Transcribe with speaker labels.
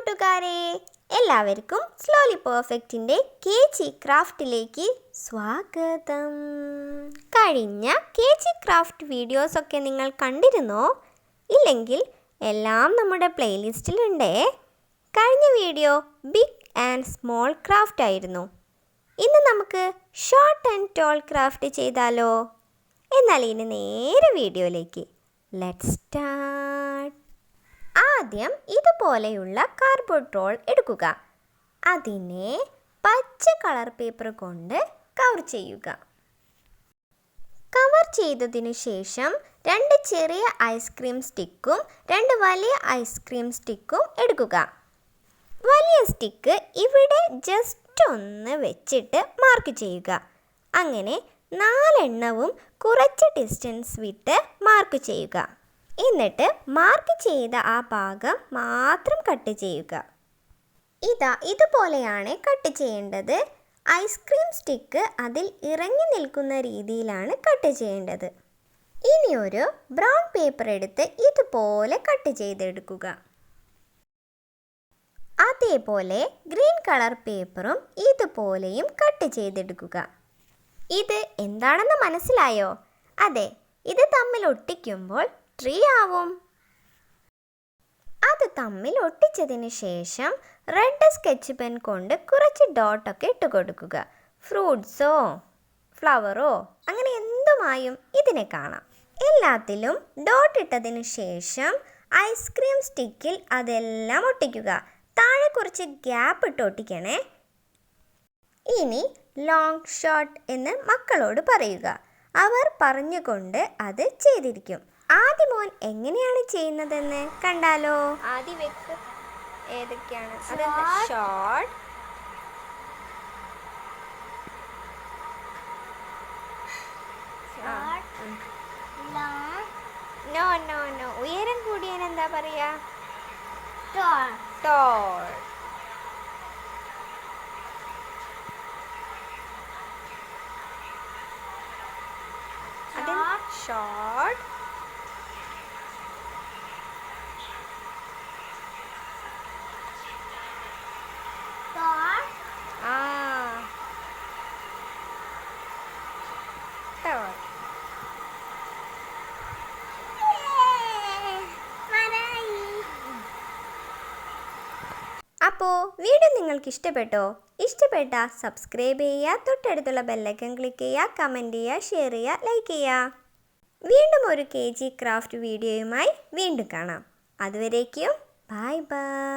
Speaker 1: കൂട്ടുകാരെ, എല്ലാവർക്കും slowly പെർഫെക്റ്റിൻ്റെ KG ക്രാഫ്റ്റിലേക്ക് സ്വാഗതം. കഴിഞ്ഞ KG ക്രാഫ്റ്റ് വീഡിയോസൊക്കെ നിങ്ങൾ കണ്ടിരുന്നോ? ഇല്ലെങ്കിൽ എല്ലാം നമ്മുടെ പ്ലേലിസ്റ്റിലുണ്ട്. കഴിഞ്ഞ video big and small craft ആയിരുന്നു. ഇന്ന് നമുക്ക് ഷോർട്ട് ആൻഡ് ടോൾ ക്രാഫ്റ്റ് ചെയ്താലോ? എന്നാൽ ഇനി നേരെ വീഡിയോയിലേക്ക്. Let's start. ആദ്യം ഇതുപോലെയുള്ള കാർഡ്ബോർഡ് റോൾ എടുക്കുക. അതിനെ പച്ച കളർ പേപ്പർ കൊണ്ട് കവർ ചെയ്യുക. കവർ ചെയ്തതിനു ശേഷം 2 ചെറിയ ഐസ്ക്രീം സ്റ്റിക്കും 2 വലിയ ഐസ്ക്രീം സ്റ്റിക്കും എടുക്കുക. വലിയ സ്റ്റിക്ക് ഇവിടെ ജസ്റ്റ് ഒന്ന് വെച്ചിട്ട് മാർക്ക് ചെയ്യുക. അങ്ങനെ 4 എണ്ണവും കുറച്ച് ഡിസ്റ്റൻസ് വിട്ട് മാർക്ക് ചെയ്യുക. എന്നിട്ട് മാർക്ക് ചെയ്ത ആ ഭാഗം മാത്രം കട്ട് ചെയ്യുക. ഇതുപോലെയാണ് കട്ട് ചെയ്യേണ്ടത്. ഐസ്ക്രീം സ്റ്റിക്ക് അതിൽ ഇറങ്ങി നിൽക്കുന്ന രീതിയിലാണ് കട്ട് ചെയ്യേണ്ടത്. ഇനി ഒരു ബ്രൗൺ പേപ്പർ എടുത്ത് ഇതുപോലെ കട്ട് ചെയ്തെടുക്കുക. അതേപോലെ ഗ്രീൻ കളർ പേപ്പറും ഇതുപോലെയും കട്ട് ചെയ്തെടുക്കുക. ഇത് എന്താണെന്ന് മനസ്സിലായോ? അതെ, ഇത് തമ്മിൽ ഒട്ടിക്കുമ്പോൾ ട്രീ ആവും. അത് തമ്മിൽ ഒട്ടിച്ചതിന് ശേഷം റെഡ് സ്കെച്ച് പെൻ കൊണ്ട് കുറച്ച് ഡോട്ടൊക്കെ ഇട്ട് കൊടുക്കുക. ഫ്രൂട്ട്സോ ഫ്ലവറോ അങ്ങനെ എന്തുമായും ഇതിനെ കാണാം. എല്ലാത്തിലും ഡോട്ട് ഇട്ടതിന് ശേഷം ഐസ്ക്രീം സ്റ്റിക്കിൽ അതെല്ലാം ഒട്ടിക്കുക. താഴെ കുറച്ച് ഗ്യാപ്പ് ഇട്ട് ഒട്ടിക്കണേ. ഇനി ലോങ് ഷോട്ട് എന്ന് മക്കളോട് പറയുക. അവർ പറഞ്ഞുകൊണ്ട് അത് ചെയ്തിരിക്കും. ആദ്യം മോൻ എങ്ങനെയാണ് ചെയ്യുന്നതെന്ന് കണ്ടാലോ? ആദ്യം വെക്ക് ഏതൊക്കെയാണ്? ഷോർട്ട്, നോ നോ നോ ഉയരം കൂടിയതിന് എന്താ പറയാ? ടോൾ. ഷോർട്ട്, അപ്പോൾ വീഡിയോ നിങ്ങൾക്ക് ഇഷ്ടപ്പെട്ടോ? ഇഷ്ടപ്പെട്ട സബ്സ്ക്രൈബ് ചെയ്യുക, തൊട്ടടുത്തുള്ള ബെല്ലൈക്കൺ ക്ലിക്ക് ചെയ്യുക, കമൻറ്റ് ചെയ്യുക, ഷെയർ ചെയ്യുക, ലൈക്ക് ചെയ്യുക. വീണ്ടും ഒരു KG ക്രാഫ്റ്റ് വീഡിയോയുമായി വീണ്ടും കാണാം. അതുവരേക്കും ബൈ ബൈ.